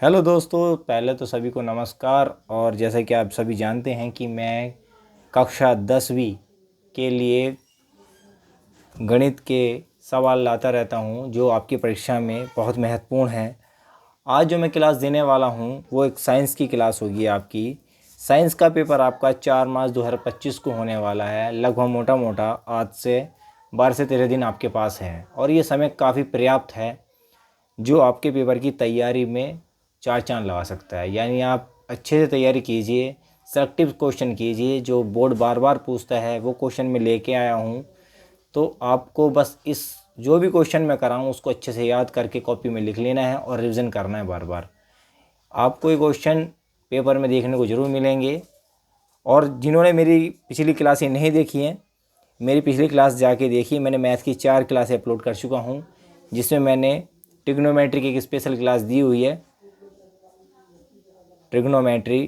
Hello दोस्तों, पहले तो सभी को नमस्कार। और जैसा कि आप सभी जानते हैं कि मैं कक्षा 10वीं के लिए गणित के सवाल लाता रहता हूं, जो आपकी परीक्षा में बहुत महत्वपूर्ण है। आज जो मैं क्लास देने वाला हूं वो एक साइंस की क्लास होगी आपकी। साइंस का पेपर आपका 4 मार्च 2025 को होने वाला है। लगभग मोटा मोटा आज से 12 से 13 दिन आपके पास है और ये समय काफ़ी पर्याप्त है जो आपके पेपर की तैयारी में चार चांद लगा सकता है। यानी आप अच्छे से तैयारी कीजिए, सेलेक्टिव क्वेश्चन कीजिए, जो बोर्ड बार बार पूछता है वो क्वेश्चन मैं लेके आया हूँ। तो आपको बस इस जो भी क्वेश्चन मैं कराऊँ उसको अच्छे से याद करके कॉपी में लिख लेना है और रिवीजन करना है बार बार। आपको ये क्वेश्चन पेपर में देखने को ज़रूर मिलेंगे। और जिन्होंने मेरी पिछली क्लासें नहीं देखी हैं, मेरी पिछली क्लास जाके देखिए। मैंने मैथ की 4 क्लासें अपलोड कर चुका हूँ, जिसमें मैंने ट्रिग्नोमेट्री की एक स्पेशल क्लास दी हुई है। ट्रिग्नोमेट्री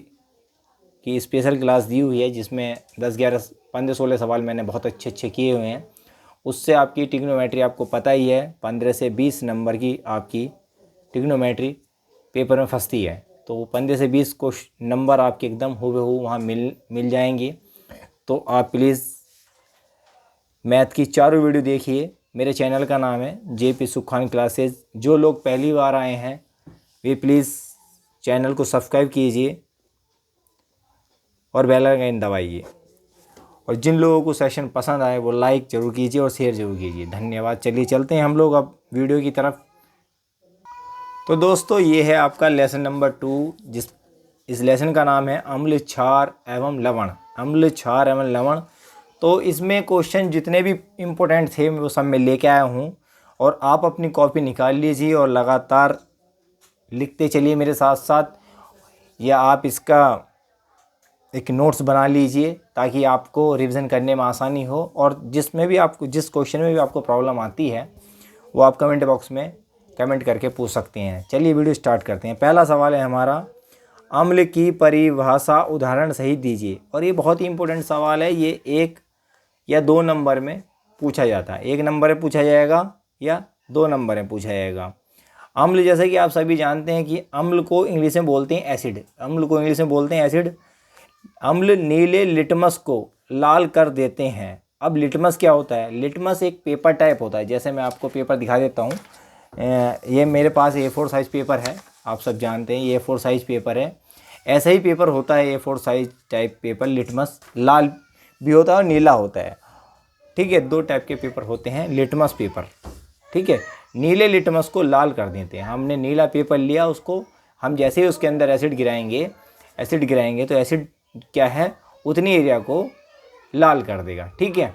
की स्पेशल क्लास दी हुई है जिसमें 10, 11, 15, 16 सवाल मैंने बहुत अच्छे किए हुए हैं। उससे आपकी ट्रिग्नोमेट्री आपको पता ही है 15 से 20 नंबर की आपकी ट्रिग्नोमेट्री पेपर में फंसती है। तो 15 से 20 नंबर आपके एकदम हूबहू वहाँ मिल जाएंगे। तो आप प्लीज़ मैथ की चारों वीडियो देखिए। मेरे चैनल का नाम है JP सुखान क्लासेज। जो लोग पहली बार आए हैं वे प्लीज़ चैनल को सब्सक्राइब कीजिए और बेल आइकन दबाइए। और जिन लोगों को सेशन पसंद आए वो लाइक ज़रूर कीजिए और शेयर ज़रूर कीजिए। धन्यवाद। चलिए चलते हैं हम लोग अब वीडियो की तरफ। तो दोस्तों, ये है आपका लेसन नंबर 2। इस लेसन का नाम है अम्ल, क्षार एवं लवण। अम्ल, क्षार एवं लवण। तो इसमें क्वेश्चन जितने भी इम्पोर्टेंट थे वो सब मैं लेके आया हूँ। और आप अपनी कॉपी निकाल लीजिए और लगातार लिखते चलिए मेरे साथ साथ, या आप इसका एक नोट्स बना लीजिए ताकि आपको रिवीजन करने में आसानी हो। और जिस क्वेश्चन में भी आपको प्रॉब्लम आती है वो आप कमेंट बॉक्स में कमेंट करके पूछ सकते हैं। चलिए वीडियो स्टार्ट करते हैं। पहला सवाल है हमारा, अम्ल की परिभाषा उदाहरण सहित दीजिए। और ये बहुत ही इंपॉर्टेंट सवाल है। ये 1 या 2 नंबर में पूछा जाता है। 1 नंबर में पूछा जाएगा या 2 नंबर में पूछा जाएगा। अम्ल, जैसे कि आप सभी जानते हैं कि अम्ल को इंग्लिश में बोलते हैं एसिड। अम्ल को इंग्लिश में बोलते हैं एसिड। अम्ल नीले लिटमस को लाल कर देते हैं। अब लिटमस क्या होता है? लिटमस एक पेपर टाइप होता है। जैसे मैं आपको पेपर दिखा देता हूँ। ये मेरे पास A4 साइज़ पेपर है। आप सब जानते हैं ये A4 साइज़ पेपर है। ऐसा ही पेपर होता है A4 size type paper. Litmus लाल भी होता है और नीला होता है। ठीक है, 2 टाइप के पेपर होते हैं लिटमस पेपर। ठीक है, नीले लिटमस को लाल कर देते हैं। हमने नीला पेपर लिया, उसको हम जैसे ही उसके अंदर एसिड गिराएंगे तो एसिड क्या है, उतनी एरिया को लाल कर देगा। ठीक है।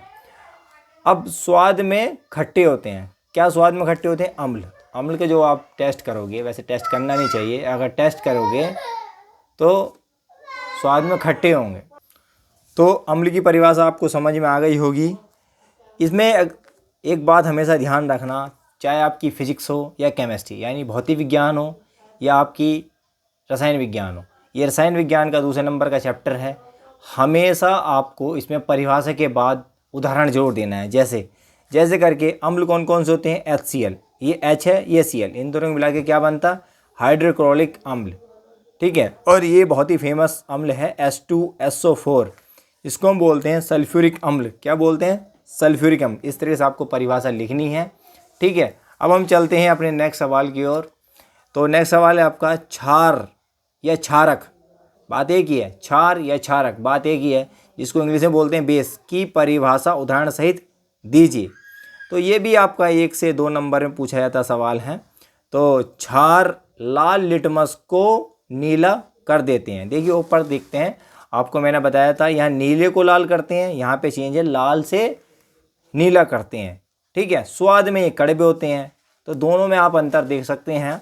अब स्वाद में खट्टे होते हैं। क्या स्वाद में खट्टे होते हैं? अम्ल। अम्ल के जो आप टेस्ट करोगे, वैसे टेस्ट करना नहीं चाहिए, अगर टेस्ट करोगे तो स्वाद में खट्टे होंगे। तो अम्ल की परिभाषा आपको समझ में आ गई होगी। इसमें एक बात हमेशा ध्यान रखना, चाहे आपकी फिजिक्स हो या केमिस्ट्री यानी भौतिक विज्ञान हो या आपकी रसायन विज्ञान हो, ये रसायन विज्ञान का दूसरे नंबर का चैप्टर है। हमेशा आपको इसमें परिभाषा के बाद उदाहरण जरूर देना है। जैसे करके अम्ल कौन कौन से होते हैं? HCl, ये H है, ये Cl, इन दोनों को मिला के क्या बनता? हाइड्रोक्लोरिक अम्ल। ठीक है। और ये बहुत ही फेमस अम्ल है H2SO4। इसको हम बोलते हैं सल्फ्यूरिक अम्ल। क्या बोलते हैं? सल्फ्यूरिक अम्ल। इस तरह से आपको परिभाषा लिखनी है। ठीक है। अब हम चलते हैं अपने नेक्स्ट सवाल की ओर। तो नेक्स्ट सवाल है आपका, क्षार या क्षारक, बात एक ही है। क्षार या क्षारक, बात एक ही है, जिसको इंग्लिश में बोलते हैं बेस, की परिभाषा उदाहरण सहित दीजिए। तो ये भी आपका 1 से 2 नंबर में पूछा जाता सवाल है। तो क्षार लाल लिटमस को नीला कर देते हैं। देखिए ऊपर देखते हैं, आपको मैंने बताया था यहाँ नीले को लाल करते हैं, यहाँ पे चेंज है लाल से नीला करते हैं। ठीक है। स्वाद में ये कड़वे होते हैं। तो दोनों में आप अंतर देख सकते हैं।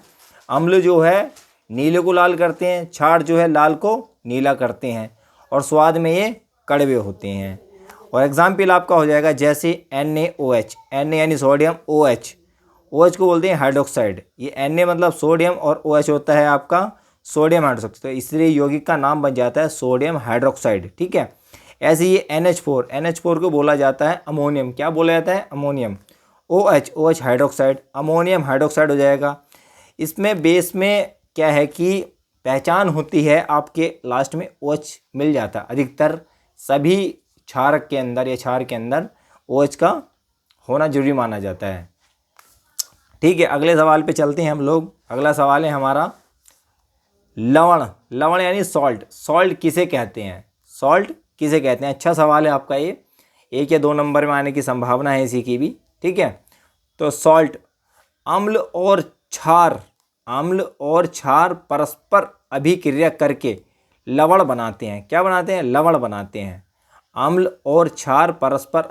अम्ल जो है नीले को लाल करते हैं, क्षार जो है लाल को नीला करते हैं, और स्वाद में ये कड़वे होते हैं। और एग्जाम्पल आपका हो जाएगा जैसे NaOH, Na यानी सोडियम, OH को बोलते हैं हाइड्रोक्साइड। ये Na मतलब सोडियम और OH होता है आपका सोडियम हाइड्रोक्साइड। तो इसलिए यौगिक का नाम बन जाता है सोडियम हाइड्रोक्साइड। ठीक है। ऐसे ये NH4 को बोला जाता है अमोनियम। क्या बोला जाता है? Ammonium. OH hydroxide, ammonium hydroxide हो जाएगा। इसमें बेस में क्या है कि पहचान होती है, आपके लास्ट में OH मिल जाता है। अधिकतर सभी क्षारक के अंदर या क्षार के अंदर OH का होना जरूरी माना जाता है। ठीक है, अगले सवाल पे चलते हैं हम लोग। अगला सवाल है हमारा लवण। लवण यानी सॉल्ट। सॉल्ट किसे कहते हैं? सॉल्ट किसे कहते हैं? अच्छा सवाल है आपका ये, 1 या 2 नंबर में आने की संभावना है इसी की भी। ठीक है, तो सॉल्ट अम्ल और क्षार, अम्ल और क्षार परस्पर अभिक्रिया करके लवण बनाते हैं। क्या बनाते हैं? लवण बनाते हैं। अम्ल और क्षार परस्पर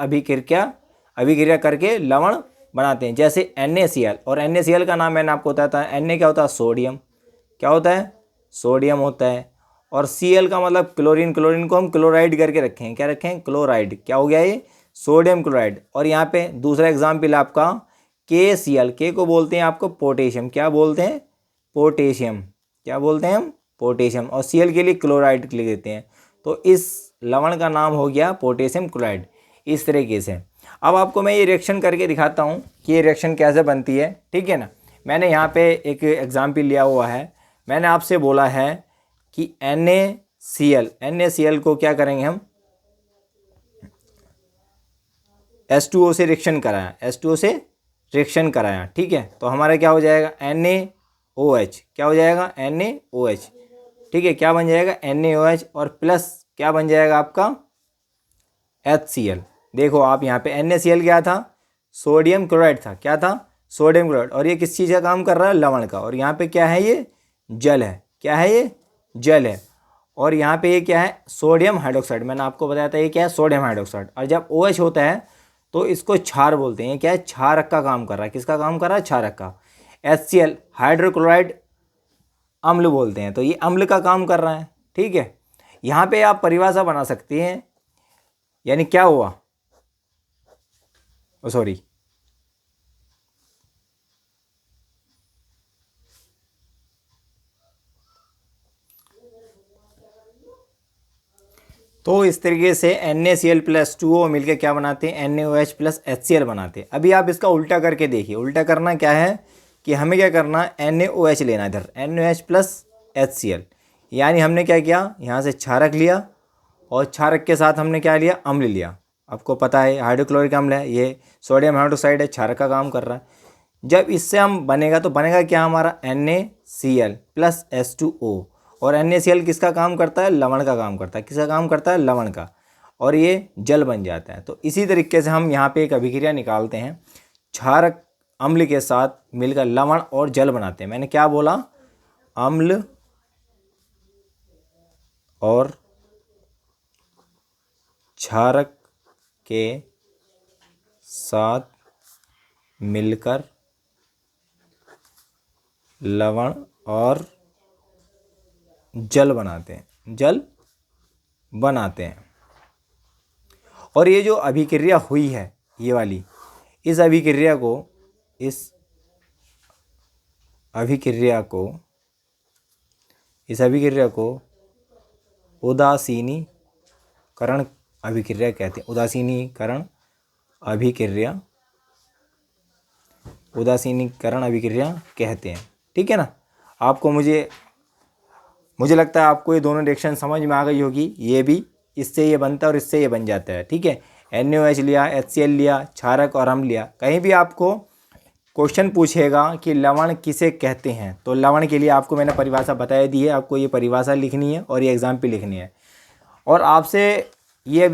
अभिक्रिया करके लवण बनाते हैं। जैसे NaCl, और NaCl का नाम मैंने आपको बताया था। Na क्या होता है? सोडियम। क्या होता है? सोडियम होता है। और Cl का मतलब क्लोरीन। क्लोरीन को हम क्लोराइड करके रखें हैं। क्या रखें हैं? क्लोराइड। क्या हो गया ये? Sodium chloride. और यहाँ पे दूसरा एग्जाम्पल आपका KCl। के को बोलते हैं आपको पोटेशियम। क्या बोलते हैं? पोटेशियम। क्या बोलते हैं हम? पोटेशियम। और Cl के लिए क्लोराइड लिख देते हैं। तो इस लवण का नाम हो गया पोटेशियम क्लोराइड। इस तरीके से अब आपको मैं ये रिएक्शन करके दिखाता हूँ कि ये रिएक्शन कैसे बनती है। ठीक है ना, मैंने यहाँ पे एक एग्जाम्पल लिया हुआ है। मैंने आपसे बोला है कि NaCl को क्या करेंगे हम? H2O से रिएक्शन कराया, H2O से रिएक्शन कराया। ठीक है, तो हमारा क्या हो जाएगा? NaOH। क्या हो जाएगा? NaOH। ठीक है, क्या बन जाएगा? NaOH। और प्लस क्या बन जाएगा आपका? HCl। देखो आप यहाँ पे NaCl क्या था? सोडियम क्लोराइड था। क्या था? Sodium chloride. और ये किस चीज़ का काम कर रहा है? लवण का। और यहाँ पे क्या है? ये जल है। क्या है? ये जल है। और यहाँ पे ये क्या है? Sodium hydroxide. मैंने आपको बताया था ये क्या है? Sodium hydroxide. और जब OH होता है तो इसको क्षार बोलते हैं। क्या है? क्षारक का काम कर रहा है। किसका काम कर रहा है? क्षारक का। HCl हाइड्रोक्लोराइड अम्ल बोलते हैं। तो ये अम्ल का काम कर रहा है। ठीक है, यहाँ पे आप परिभाषा बना सकते हैं। यानी क्या हुआ? सॉरी, तो इस तरीके से NaCl प्लस 2O मिलकर क्या बनाते हैं? NaOH प्लस HCl बनाते हैं। अभी आप इसका उल्टा करके देखिए। उल्टा करना क्या है कि हमें क्या करना है? NaOH लेना इधर, NaOH प्लस HCl। यानी हमने क्या किया? यहाँ से क्षारक लिया और क्षारक के साथ हमने क्या लिया? अम्ल लिया। आपको पता है हाइड्रोक्लोरिक अम्ल है, ये सोडियम हाइड्रोक्साइड है, क्षारक का काम कर रहा है। जब इससे हम बनेगा तो बनेगा क्या हमारा? NaCl plus H2O। और NaCl किसका काम करता है? लवण का काम करता है। किसका काम करता है? लवण का। और ये जल बन जाता है। तो इसी तरीके से हम यहाँ पे एक अभिक्रिया निकालते हैं। क्षारक अम्ल के साथ मिलकर लवण और जल बनाते हैं। मैंने क्या बोला? अम्ल और क्षारक के साथ मिलकर लवण और जल बनाते हैं। जल बनाते हैं। और ये जो अभिक्रिया हुई है ये वाली, इस अभिक्रिया को उदासीनीकरण अभिक्रिया कहते हैं। उदासीनीकरण अभिक्रिया कहते हैं। ठीक है ना, आपको मुझे लगता है आपको ये दोनों रिएक्शन समझ में आ गई होगी। ये भी इससे ये बनता है और इससे ये बन जाता है। ठीक है, NaOH लिया, HCl लिया, क्षारक और अम्ल लिया। कहीं भी आपको क्वेश्चन पूछेगा कि लवण किसे कहते हैं, तो लवण के लिए आपको मैंने परिभाषा बता दी है। आपको ये परिभाषा लिखनी है और ये एग्जाम्पल लिखनी है। और आपसे ये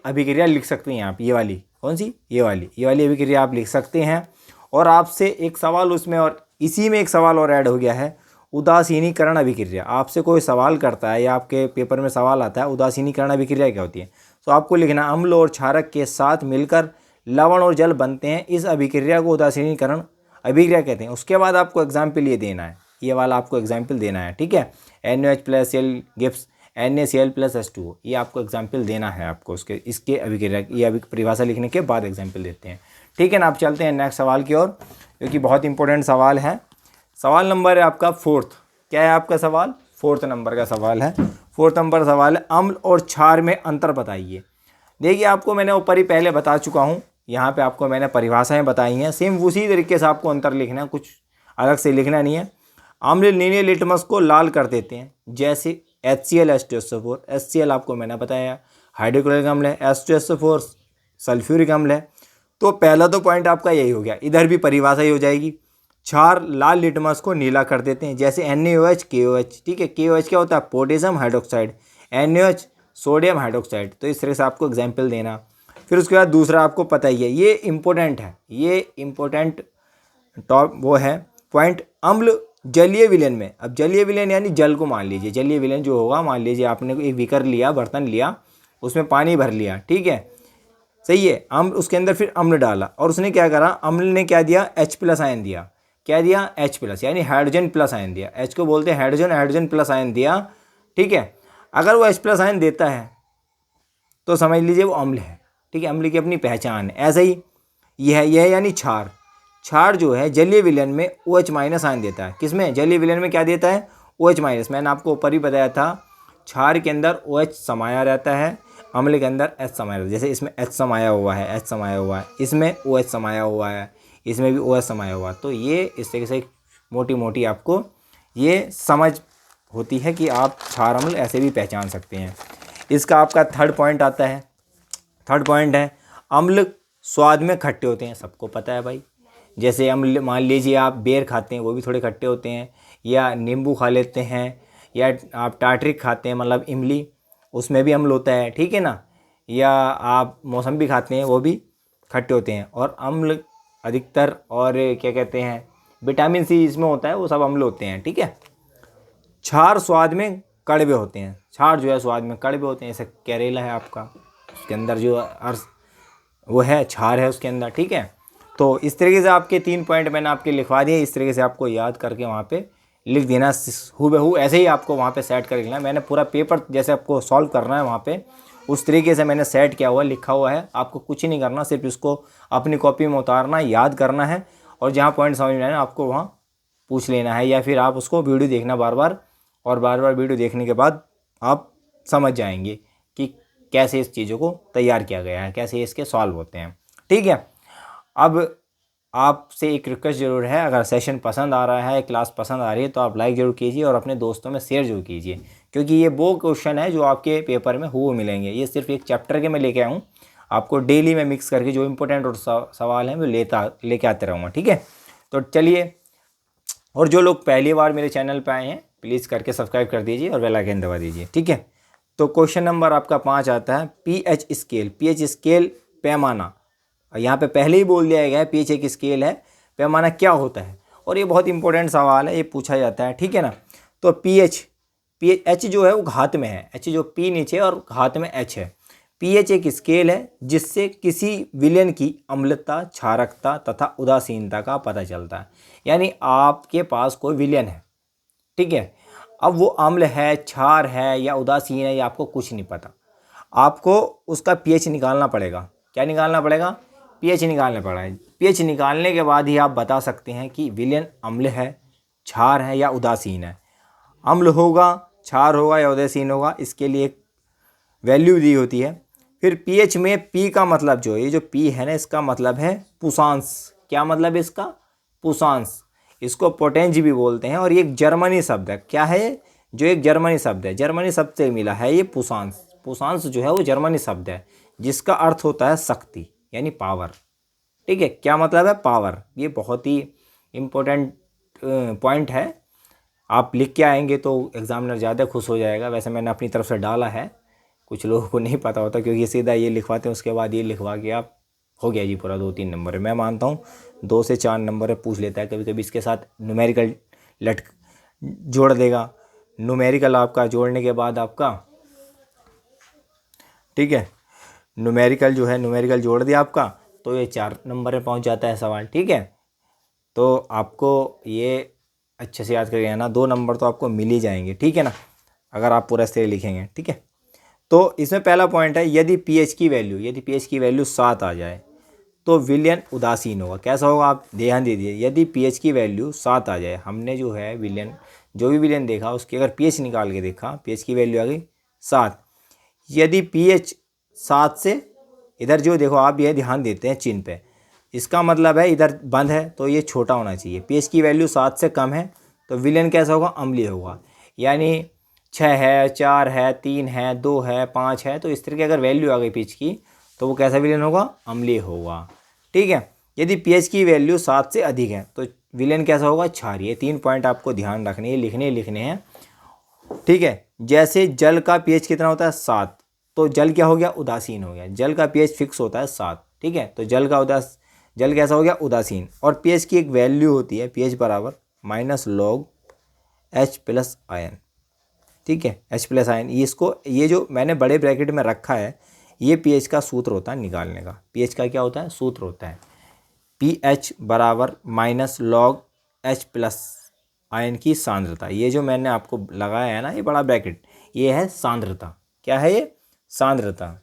अभिक्रिया लिख सकते हैं आप। ये वाली कौन सी? ये वाली अभिक्रिया आप लिख सकते हैं। और आपसे एक सवाल उसमें, और इसी में एक सवाल और ऐड हो गया है, उदासीनीकरण अभिक्रिया। आपसे कोई सवाल करता है या आपके पेपर में सवाल आता है उदासीनीकरण अभिक्रिया क्या होती है, तो आपको लिखना अम्ल और क्षारक के साथ मिलकर लवण और जल बनते हैं। इस अभिक्रिया को उदासीनीकरण अभिक्रिया कहते हैं। उसके बाद आपको एग्जाम्पल ये देना है, ये वाला आपको एग्जाम्पल देना है। ठीक है, NaOH plus Cl gives NaCl plus H2O, ये आपको एग्जाम्पल देना है। आपको इसके अभिक्रिया ये परिभाषा लिखने के बाद एग्जाम्पल देते हैं। ठीक है ना, आप चलते हैं नेक्स्ट सवाल की ओर, जो कि बहुत इंपॉर्टेंट सवाल है। सवाल नंबर है आपका 4th। क्या है आपका सवाल? 4th नंबर का सवाल है। 4th नंबर सवाल है, अम्ल और क्षार में अंतर बताइए। देखिए, आपको मैंने ऊपर ही पहले बता चुका हूँ। यहाँ पे आपको मैंने परिभाषाएं बताई हैं। सेम उसी तरीके से आपको अंतर लिखना है, कुछ अलग से लिखना नहीं है। अम्ल नीले लिटमस को लाल कर देते हैं, जैसे HCl H2SO4। HCl आपको मैंने बताया हाइड्रोक्लोरिक अम्ल है, H2SO4 सल्फ्यूरिक अम्ल है। तो पहला तो पॉइंट आपका यही हो गया, इधर भी परिभाषा ही हो जाएगी। क्षार लाल लिटमस को नीला कर देते हैं, जैसे NaOH KOH। ठीक है, KOH क्या होता है? Potassium hydroxide. NaOH sodium hydroxide. तो इस तरह से आपको एग्जाम्पल देना। फिर उसके बाद दूसरा आपको पता ही है, ये इंपॉर्टेंट है, ये इंपॉर्टेंट टॉप वो है पॉइंट, अम्ल जलीय विलयन में। अब जलीय विलयन यानी जल को मान लीजिए, जलीय विलयन जो होगा, मान लीजिए आपने एक बीकर लिया, बर्तन लिया, उसमें पानी भर लिया, ठीक है, सही है, अम्ल उसके अंदर फिर अम्ल डाला, और उसने क्या करा, अम्ल ने क्या दिया? H+ आयन दिया। क्या दिया? H+ यानी हाइड्रोजन प्लस आयन दिया। H को बोलते हैं हाइड्रोजन, हाइड्रोजन प्लस आयन दिया। ठीक है, अगर वो H+ आयन देता है तो समझ लीजिए वो अम्ल है। ठीक है, अम्ल की अपनी पहचान है। ऐसे ही यह यानी क्षार। क्षार जो है जलीय विलयन में OH- आयन देता है। किसमें? जलीय विलयन में क्या देता है? OH-। मैंने आपको ऊपर ही बताया था, क्षार के अंदर OH समाया रहता है, अम्ल के अंदर H समाया रहता है। जैसे इसमें H समाया हुआ है, H समाया हुआ है, इसमें OH समाया हुआ है, इसमें भी OH समाया हुआ है। तो ये इस तरीके से मोटी मोटी आपको ये समझ होती है कि आप क्षार अम्ल ऐसे भी पहचान सकते हैं। इसका आपका थर्ड पॉइंट आता है। थर्ड पॉइंट है, अम्ल स्वाद में खट्टे होते हैं। सबको पता है भाई, जैसे अम्ल मान लीजिए आप बेर खाते हैं, वो भी थोड़े खट्टे होते हैं, या नींबू खा लेते हैं, या आप टाटरिक खाते हैं मतलब इमली, उसमें भी अम्ल होता है, ठीक है ना, या आप मौसम्बी खाते हैं, वो भी खट्टे होते हैं। और अम्ल अधिकतर और क्या कहते हैं, विटामिन सी इसमें होता है, वो सब अम्ल होते हैं। ठीक है, क्षार स्वाद में कड़वे होते हैं। क्षार जो है स्वाद में कड़वे होते हैं। जैसे करेला है आपका, उसके अंदर जो अर्स वो है, क्षार है उसके अंदर। ठीक है, तो इस तरीके से आपके 3 पॉइंट मैंने आपके लिखवा दिए। इस तरीके से आपको याद करके वहाँ पे लिख देना, हूबहू ऐसे ही आपको वहाँ पे सेट कर लिखना है। मैंने पूरा पेपर जैसे आपको सॉल्व करना है वहाँ पे, उस तरीके से मैंने सेट किया हुआ, लिखा हुआ है। आपको कुछ नहीं करना, सिर्फ इसको अपनी कॉपी में उतारना है, याद करना है, और जहाँ पॉइंट समझ में आए ना आपको वहाँ पूछ लेना है, या फिर आप उसको वीडियो देखना बार बार, और बार बार वीडियो देखने के बाद आप समझ जाएंगे कि कैसे इस चीज़ों को तैयार किया गया है, कैसे इसके सॉल्व होते हैं। ठीक है, अब आपसे एक रिक्वेस्ट ज़रूर है, अगर सेशन पसंद आ रहा है, क्लास पसंद आ रही है, तो आप लाइक ज़रूर कीजिए और अपने दोस्तों में शेयर जरूर कीजिए, क्योंकि ये वो क्वेश्चन है जो आपके पेपर में हुए मिलेंगे। ये सिर्फ एक चैप्टर के मैं लेके आया हूँ, आपको डेली में मिक्स करके जो इंपॉर्टेंट और सवाल हैं वो लेके आते रहूँगा। ठीक है, तो चलिए, और जो लोग पहली बार मेरे चैनल पर आए हैं प्लीज़ करके सब्सक्राइब कर दीजिए और बेल आइकन दबा दीजिए। ठीक है, तो क्वेश्चन नंबर आपका 5 आता है, pH स्केल। pH स्केल पैमाना, यहाँ पे पहले ही बोल दिया गया है pH एक स्केल है, पैमाना क्या होता है, और ये बहुत इंपॉर्टेंट सवाल है, ये पूछा जाता है। ठीक है ना, तो pH H जो है वो घात में है, H जो P नीचे और घात में H है। pH एक स्केल है जिससे किसी विलयन की अम्लता, क्षारकता तथा उदासीनता का पता चलता है। यानी आपके पास कोई विलयन है, ठीक है, अब वो अम्ल है, क्षार है या उदासीन है, या आपको कुछ नहीं पता, आपको उसका pH निकालना पड़ेगा। क्या निकालना पड़ेगा? pH निकालना पड़ेगा। pH निकालने के बाद ही आप बता सकते हैं कि विलयन अम्ल है, क्षार है या उदासीन है। अम्ल होगा, क्षार होगा या उदासीन होगा, इसके लिए एक वैल्यू दी होती है। फिर pH में P का मतलब जो है, ये जो P है ना, इसका मतलब है पुषांश। क्या मतलब है इसका? पुषांश। इसको पोटेंज भी बोलते हैं, और ये एक जर्मनी शब्द है। क्या है? जो एक जर्मनी शब्द है, जर्मनी शब्द से मिला है ये पुषांश। पुषांश जो है वो जर्मनी शब्द है, जिसका अर्थ होता है शक्ति यानी पावर। ठीक है, क्या मतलब है? पावर। ये बहुत ही इम्पोर्टेंट पॉइंट है, आप लिख के आएंगे तो एग्जामिनर ज़्यादा खुश हो जाएगा। वैसे मैंने अपनी तरफ से डाला है, कुछ लोगों को नहीं पता होता, क्योंकि सीधा ये लिखवाते हैं, उसके बाद ये लिखवा के आप हो गया जी पूरा 2-3 नंबर है। मैं मानता हूँ 2 से 4 नंबर है, पूछ लेता है कभी कभी। इसके साथ न्यूमेरिकल जोड़ देगा, न्यूमेरिकल आपका जोड़ने के बाद आपका, ठीक है, न्यूमेरिकल जो है, न्यूमेरिकल जोड़ दिया आपका, तो ये 4 नंबर में पहुँच जाता है सवाल। ठीक है, तो आपको ये अच्छे से याद करके आना, 2 नंबर तो आपको मिल ही जाएंगे। ठीक है ना, अगर आप पूरा से लिखेंगे। ठीक है, तो इसमें पहला पॉइंट है, यदि pH की वैल्यू 7 आ जाए तो विलयन उदासीन होगा। कैसा होगा? आप ध्यान दीजिए, यदि pH की वैल्यू 7 आ जाए, हमने जो है विलयन, जो भी विलयन देखा उसकी अगर pH निकाल के देखा, pH की वैल्यू आ गई 7, यदि pH 7 से, इधर जो देखो आप ये ध्यान देते हैं चिन्ह पे, इसका मतलब है इधर बंद है तो ये छोटा होना चाहिए। pH की वैल्यू 7 से कम है तो विलेन कैसा होगा, अम्लीय होगा। यानी 6 है, 4 है, 3 है, 2 है, 5 है, तो इस तरह की अगर वैल्यू आ गई पीएच की तो वो कैसा विलेन होगा, अम्लीय होगा। ठीक है। यदि पीएच की वैल्यू 7 से अधिक है तो विलेन कैसा होगा, क्षारीय। 3 पॉइंट आपको ध्यान रखने हैं, लिखने हैं। ठीक है। जैसे जल का पीएच कितना होता है, 7, तो जल क्या हो गया, उदासीन हो गया। जल का पीएच फिक्स होता है 7। ठीक है। तो जल कैसा हो गया, उदासीन। और पीएच की एक वैल्यू होती है, पीएच बराबर -log H+ आयन। ठीक है, H+ आयन। ये जो मैंने बड़े ब्रैकेट में रखा है, ये पीएच का सूत्र होता है निकालने का। पीएच का क्या होता है, सूत्र होता है pH बराबर -log H+ आयन की सांद्रता। ये जो मैंने आपको लगाया है ना, ये बड़ा ब्रैकेट, ये है सांद्रता। क्या है ये, सांद्रता।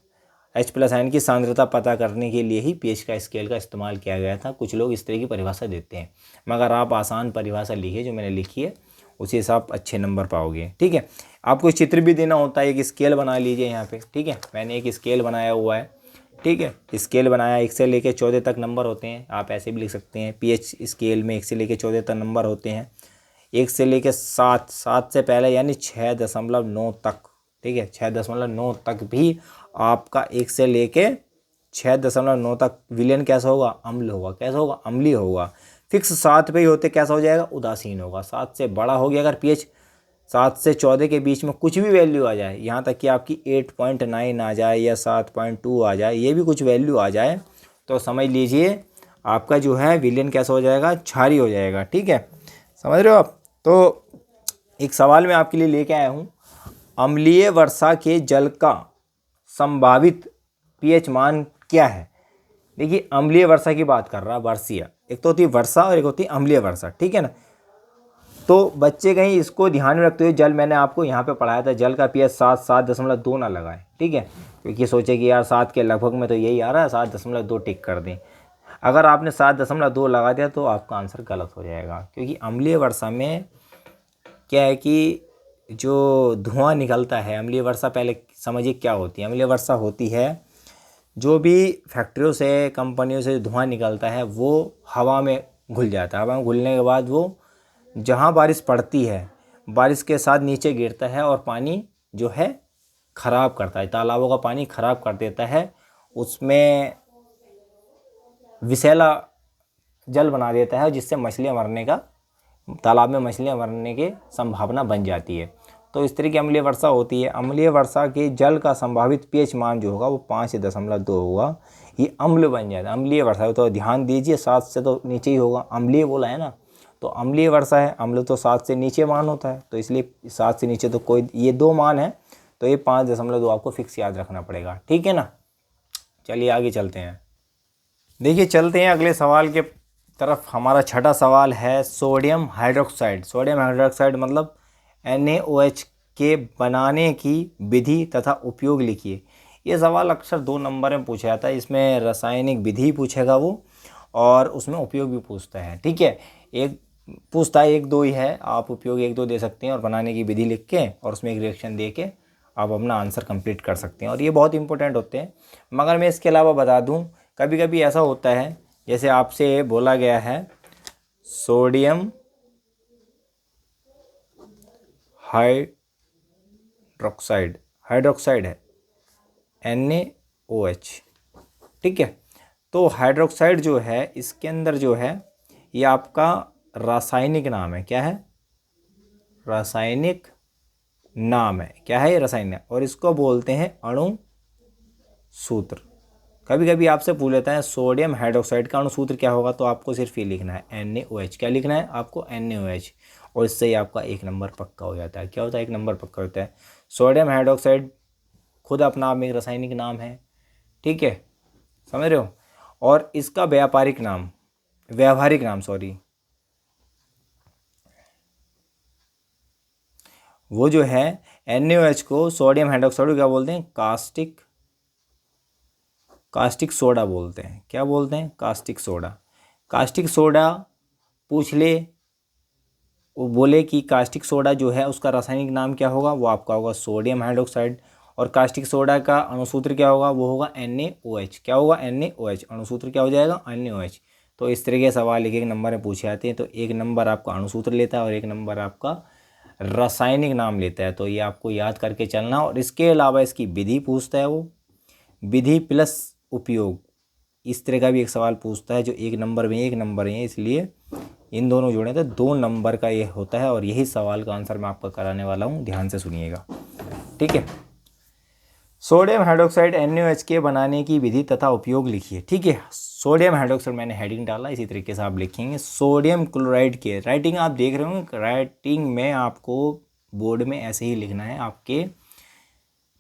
H+ आयन की सांद्रता पता करने के लिए ही पीएच का स्केल का इस्तेमाल किया गया था। कुछ लोग इस तरह की परिभाषा देते हैं, मगर आप आसान परिभाषा लिखिए जो मैंने लिखी है, उसी से आप अच्छे नंबर पाओगे। ठीक है। आपको चित्र भी देना होता है, एक स्केल बना लीजिए यहाँ पे। ठीक है, मैंने एक स्केल बनाया हुआ है। ठीक है, स्केल बनाया, 1 से लेकर 14 तक नंबर होते हैं। आप ऐसे भी लिख सकते हैं, पीएच स्केल में 1 से लेकर 14 तक नंबर होते हैं। 1 से लेकर 7, 7 से पहले यानी 6.9 तक। ठीक है, 6.9 तक भी आपका 1 से लेके 6.9 तक विलेन कैसा होगा, अम्ल होगा। कैसा होगा, अम्लीय होगा। फिक्स 7 पे ही होते कैसा हो जाएगा, उदासीन होगा। 7 से बड़ा हो गया अगर पीएच, 7 से 14 के बीच में कुछ भी वैल्यू आ जाए, यहाँ तक कि आपकी 8.9 आ जाए या 7.2 आ जाए, ये भी कुछ वैल्यू आ जाए, तो समझ लीजिए आपका जो है विलेन कैसा हो जाएगा, क्षारीय हो जाएगा। ठीक है, समझ रहे हो आप। तो एक सवाल मैं आपके लिए लेके आया हूँ, अम्लीय वर्षा के जल का संभावित पीएच मान क्या है। देखिए, अम्लीय वर्षा की बात कर रहा है, वर्षीय। एक तो होती है वर्षा और एक होती है अम्लीय वर्षा। ठीक है ना। तो बच्चे कहीं इसको ध्यान में रखते हुए, जल मैंने आपको यहाँ पे पढ़ाया था, जल का पीएच 7.2 ना लगाए। ठीक है, क्योंकि सोचे कि यार 7 के लगभग में तो यही आ रहा है, 7.2 टिक कर दें। अगर आपने 7.2 लगा दिया तो आपका आंसर गलत हो जाएगा, क्योंकि अम्लीय वर्षा में क्या है कि जो धुआं निकलता है, अम्लीय वर्षा पहले समझिए क्या होती है। अम्लीय वर्षा होती है, जो भी फैक्ट्रियों से, कंपनियों से धुआं निकलता है वो हवा में घुल जाता है। हवा में घुलने के बाद वो जहाँ बारिश पड़ती है, बारिश के साथ नीचे गिरता है और पानी जो है ख़राब करता है, तालाबों का पानी ख़राब कर देता है, उसमें विषैला जल बना देता है, जिससे मछलियाँ मरने का, तालाब में मछलियाँ मरने की संभावना बन जाती है। तो इस तरह की अम्लीय वर्षा होती है। अम्लीय वर्षा के जल का संभावित पीएच मान जो होगा वो 5.2 होगा, ये अम्ल बन जाता है। अम्लीय वर्षा तो ध्यान दीजिए, 7 से तो नीचे ही होगा, अम्लीय बोला है ना, तो अम्लीय वर्षा है, अम्ल तो 7 से नीचे मान होता है, तो इसलिए 7 से नीचे तो कोई, ये 2 मान है, तो ये 5.2 आपको फिक्स याद रखना पड़ेगा। ठीक है ना। चलिए आगे चलते हैं। देखिए, चलते हैं अगले सवाल के तरफ। हमारा छठा सवाल है सोडियम हाइड्रोक्साइड। सोडियम हाइड्रोक्साइड मतलब NaOH के बनाने की विधि तथा उपयोग लिखिए। ये सवाल अक्सर 2 नंबर में पूछा जाता है। इसमें रासायनिक विधि पूछेगा वो, और उसमें उपयोग भी पूछता है। ठीक है, एक पूछता है, 1-2 ही है, आप उपयोग 1-2 दे सकते हैं और बनाने की विधि लिख के और उसमें एक रिएक्शन दे के आप अपना आंसर कंप्लीट कर सकते हैं, और ये बहुत इंपॉर्टेंट होते हैं। मगर मैं इसके अलावा बता दूं, कभी कभी ऐसा होता है, जैसे आपसे बोला गया है सोडियम हाइड्रोक्साइड, हाइड्रोक्साइड है NaOH। ठीक है, तो हाइड्रोक्साइड जो है, इसके अंदर जो है, ये आपका रासायनिक नाम है। क्या है, रासायनिक नाम है। क्या है ये, रासायनिक, और इसको बोलते हैं अणु सूत्र। कभी कभी आपसे पूछ लेता है सोडियम हाइड्रोक्साइड का अणु सूत्र क्या होगा, तो आपको सिर्फ ये लिखना है NaOH। क्या लिखना है आपको, NaOH, और इससे ही आपका 1 नंबर पक्का हो जाता है। क्या होता है, 1 नंबर पक्का होता है। सोडियम हाइड्रोक्साइड खुद अपना आप में एक रासायनिक नाम है। ठीक है, समझ रहे हो। और इसका व्यावहारिक नाम वो जो है NaOH को सोडियम हाइड्रोक्साइड को क्या बोलते हैं, कास्टिक सोडा बोलते हैं। क्या बोलते हैं, कास्टिक सोडा। कास्टिक सोडा पूछ ले, वो बोले कि कास्टिक सोडा जो है उसका रासायनिक नाम क्या होगा, वो आपका होगा सोडियम हाइड्रोक्साइड। और कास्टिक सोडा का अणुसूत्र क्या होगा, वो होगा NaOH। क्या होगा, NaOH, अणुसूत्र क्या हो जाएगा, NaOH। तो इस तरह के सवाल एक एक नंबर में पूछे जाते हैं। तो एक नंबर आपका अणुसूत्र लेता है और एक नंबर आपका रासायनिक नाम लेता है। तो ये आपको याद करके चलना। और इसके अलावा इसकी विधि पूछता है, वो विधि प्लस उपयोग, इस तरह का भी एक सवाल पूछता है जो एक नंबर में एक नंबर है, इसलिए इन दोनों जोड़ें तो 2 नंबर का ये होता है। और यही सवाल का आंसर मैं आपका कराने वाला हूँ, ध्यान से सुनिएगा, ठीक है। सोडियम हाइड्रोक्साइड NaOH के बनाने की विधि तथा उपयोग लिखिए, ठीक है। सोडियम हाइड्रोक्साइड मैंने हेडिंग डाला, इसी तरीके से आप लिखेंगे। सोडियम क्लोराइड के राइटिंग आप देख रहे होंगे, राइटिंग में आपको बोर्ड में ऐसे ही लिखना है, आपके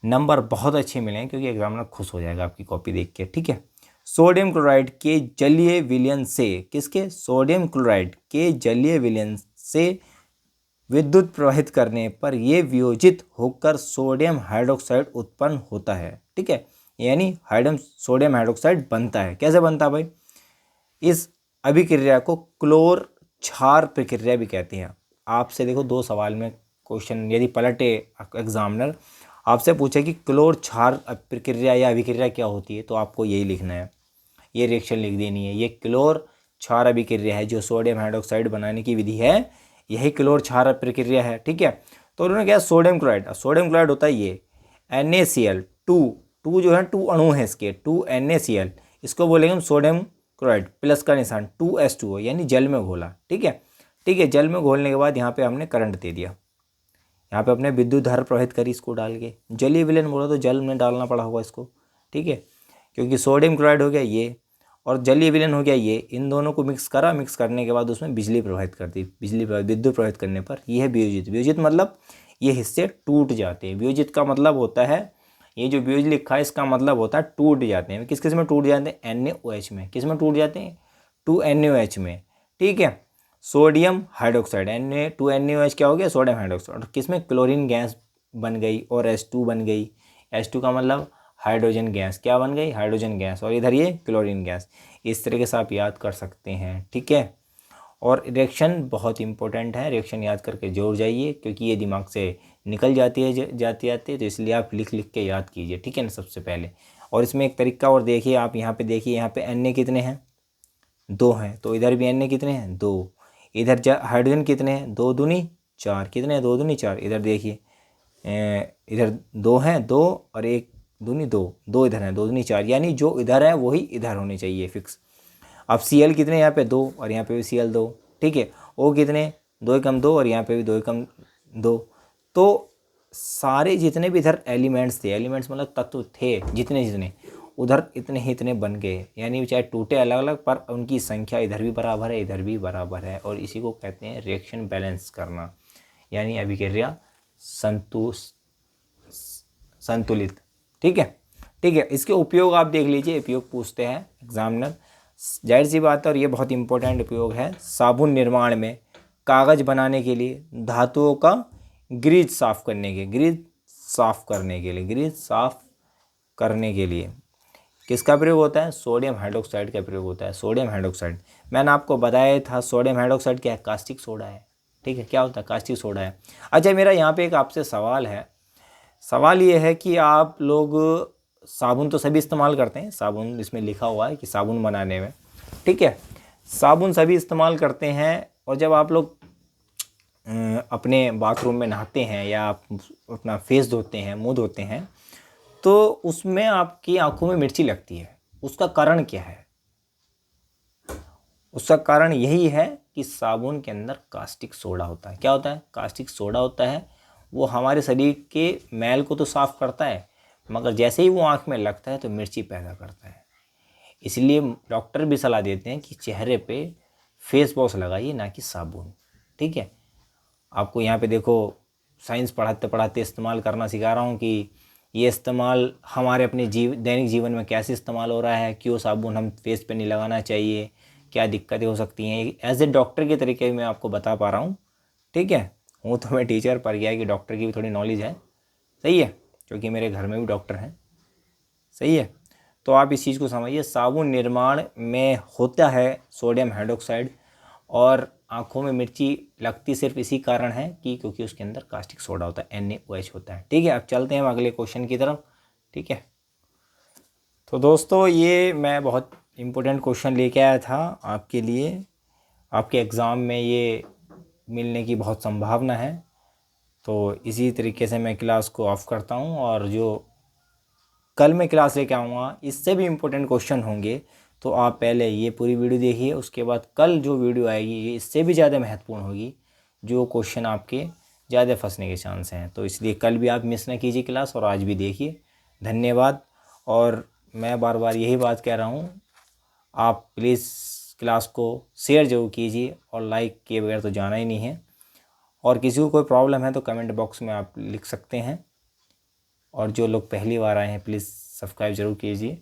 नंबर बहुत अच्छे मिले हैं क्योंकि एग्जामिनर खुश हो जाएगा आपकी कॉपी देख के, ठीक है। सोडियम क्लोराइड के जलीय विलयन से, किसके, सोडियम क्लोराइड के जलीय विलयन से विद्युत प्रवाहित करने पर यह वियोजित होकर सोडियम हाइड्रोक्साइड उत्पन्न होता है, ठीक है। यानी सोडियम हाइड्रोक्साइड बनता है। कैसे बनता है भाई? इस अभिक्रिया को क्लोर क्षार प्रक्रिया भी कहते हैं। आपसे देखो 2 सवाल में क्वेश्चन यदि पलटे एग्जामिनर, आपसे पूछे कि क्लोर क्षार प्रक्रिया या अभिक्रिया क्या होती है, तो आपको यही लिखना है, ये रिएक्शन लिख देनी है। ये क्लोर क्षार अभिक्रिया है, जो सोडियम हाइड्रोक्साइड बनाने की विधि है, यही क्लोर क्षार प्रक्रिया है, ठीक है। तो उन्होंने क्या, सोडियम क्लोराइड होता है ये NaCl, 2 जो है 2 अणु है इसके, 2 NaCl, इसको बोलेंगे हम सोडियम क्लोराइड, प्लस का निशान 2H2O, यानी जल में घोला, ठीक है। ठीक है, जल में घोलने के बाद यहाँ पे हमने करंट दे दिया, यहाँ पे अपने विद्युत धारा प्रवाहित करी इसको डाल के। जलीय विलयन बोला तो जल में डालना पड़ा होगा इसको, ठीक है, क्योंकि सोडियम क्लोराइड हो गया ये और जलीय विलयन हो गया ये, इन दोनों को मिक्स करा, मिक्स करने के बाद उसमें बिजली प्रवाहित कर दी, विद्युत प्रवाहित करने पर ये है वियोजित। वियोजित मतलब ये हिस्से टूट जाते हैं। वियोजित का मतलब होता है, ये जो वियोजित लिखा है इसका मतलब होता है टूट जाते हैं। किस किस में टूट जाते हैं? NaOH में। किस में टूट जाते हैं? 2NaOH में, ठीक है। सोडियम हाइड्रोक्साइड, Na2NaOH क्या हो गया? Sodium hydroxide. और किस में? क्लोरीन गैस बन गई और H2 बन गई। H2 का मतलब हाइड्रोजन गैस, क्या बन गई? हाइड्रोजन गैस, और इधर ये क्लोरीन गैस। इस तरीके से आप याद कर सकते हैं, ठीक है। और रिएक्शन बहुत इंपॉर्टेंट है, रिएक्शन याद करके जोड़ जाइए क्योंकि ये दिमाग से निकल जाती है जाते तो इसलिए आप लिख लिख के याद कीजिए, ठीक है ना, सबसे पहले। और इसमें एक तरीका और देखिए, आप यहाँ पे देखिए, यहाँ पे Na कितने हैं? 2 हैं, तो इधर भी Na कितने हैं? 2। इधर हाइड्रोजन कितने हैं? 2 दूनी 4, कितने हैं? 2 दूनी 4। इधर देखिए, इधर 2 हैं, 2 और 1 दूनी 2, 2 इधर हैं, 2 दूनी 4, यानी जो इधर है वही इधर होने चाहिए फिक्स। अब Cl कितने यहाँ पे? 2, और यहाँ पे भी Cl 2, ठीक है। O कितने? 2 एकम 2, और यहाँ पे भी 2 एकम 2। तो सारे जितने भी इधर एलिमेंट्स थे, एलिमेंट्स मतलब तत्व थे, जितने उधर इतने ही इतने बन गए, यानी चाहे टूटे अलग अलग पर उनकी संख्या इधर भी बराबर है, इधर भी बराबर है। और इसी को कहते हैं रिएक्शन बैलेंस करना, यानी अभिक्रिया संतुलित, ठीक है। ठीक है, इसके उपयोग आप देख लीजिए, उपयोग पूछते हैं एग्जामिनर, जाहिर सी बात है, और ये बहुत इंपॉर्टेंट उपयोग है। साबुन निर्माण में, कागज़ बनाने के लिए, धातुओं का ग्रीज साफ करने के, ग्रीज साफ करने के लिए किसका प्रयोग होता है? सोडियम हाइड्रोक्साइड का प्रयोग होता है। सोडियम हाइड्रोक्साइड मैंने आपको बताया था, सोडियम हाइड्रोक्साइड क्या है? कास्टिक सोडा है, ठीक है। क्या होता है? कास्टिक सोडा है। अच्छा, मेरा यहाँ पे एक आपसे सवाल है। सवाल ये है कि आप लोग साबुन तो सभी इस्तेमाल करते हैं, साबुन इसमें लिखा हुआ है कि साबुन बनाने में, ठीक है, साबुन सभी इस्तेमाल करते हैं। और जब आप लोग अपने बाथरूम में नहाते हैं या आप अपना फेस धोते हैं, मुंह धोते हैं, तो उसमें आपकी आंखों में मिर्ची लगती है। उसका कारण क्या है? उसका कारण यही है कि साबुन के अंदर कास्टिक सोडा होता है। क्या होता है? कास्टिक सोडा होता है। वो हमारे शरीर के मैल को तो साफ़ करता है, मगर जैसे ही वो आँख में लगता है तो मिर्ची पैदा करता है। इसलिए डॉक्टर भी सलाह देते हैं कि चेहरे पे फेस वॉश लगाइए, ना कि साबुन, ठीक है। आपको यहाँ पे देखो, साइंस पढ़ाते पढ़ाते इस्तेमाल करना सिखा रहा हूँ कि ये इस्तेमाल हमारे अपने दैनिक जीवन में कैसे इस्तेमाल हो रहा है, क्यों साबुन हम फेस पे नहीं लगाना चाहिए, क्या दिक्कतें हो सकती हैं, एज ए डॉक्टर के तरीके मैं आपको बता पा रहा हूँ, ठीक है। हूँ तो मैं टीचर, पर गया कि डॉक्टर की भी थोड़ी नॉलेज है, सही है, क्योंकि मेरे घर में भी डॉक्टर हैं, सही है। तो आप इस चीज़ को समझिए, साबुन निर्माण में होता है सोडियम हाइड्रोक्साइड, और आँखों में मिर्ची लगती सिर्फ इसी कारण है कि क्योंकि उसके अंदर कास्टिक सोडा होता है, NaOH होता है, ठीक है। अब चलते हैं हम अगले क्वेश्चन की तरफ, ठीक है। तो दोस्तों, ये मैं बहुत इम्पोर्टेंट क्वेश्चन लेके आया था आपके लिए। आपके एग्ज़ाम में ये मिलने की बहुत संभावना है। तो इसी तरीके से मैं क्लास को ऑफ करता हूँ, और जो कल मैं क्लास लेके आऊँगा इससे भी इम्पोर्टेंट क्वेश्चन होंगे। तो आप पहले ये पूरी वीडियो देखिए, उसके बाद कल जो वीडियो आएगी ये इससे भी ज़्यादा महत्वपूर्ण होगी, जो क्वेश्चन आपके ज़्यादा फंसने के चांस हैं। तो इसलिए कल भी आप मिस ना कीजिए क्लास, और आज भी देखिए। धन्यवाद। और मैं बार बार यही बात कह रहा हूँ, आप प्लीज़ क्लास को शेयर ज़रूर कीजिए, और लाइक किए बगैर तो जाना ही नहीं है। और किसी को कोई प्रॉब्लम है तो कमेंट बॉक्स में आप लिख सकते हैं। और जो लोग पहली बार आए हैं प्लीज़ सब्सक्राइब ज़रूर कीजिए।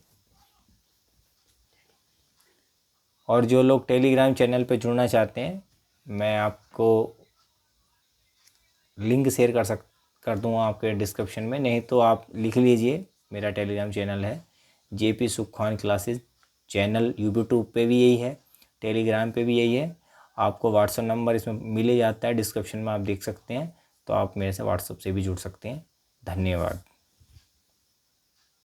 और जो लोग टेलीग्राम चैनल पे जुड़ना चाहते हैं, मैं आपको लिंक शेयर कर दूँगा आपके डिस्क्रिप्शन में, नहीं तो आप लिख लीजिए। मेरा टेलीग्राम चैनल है JP सुखान क्लासेस चैनल। यूट्यूब पे भी यही है, टेलीग्राम पे भी यही है। आपको व्हाट्सअप नंबर इसमें मिल जाता है, डिस्क्रिप्शन में आप देख सकते हैं। तो आप मेरे से व्हाट्सअप से भी जुड़ सकते हैं। धन्यवाद।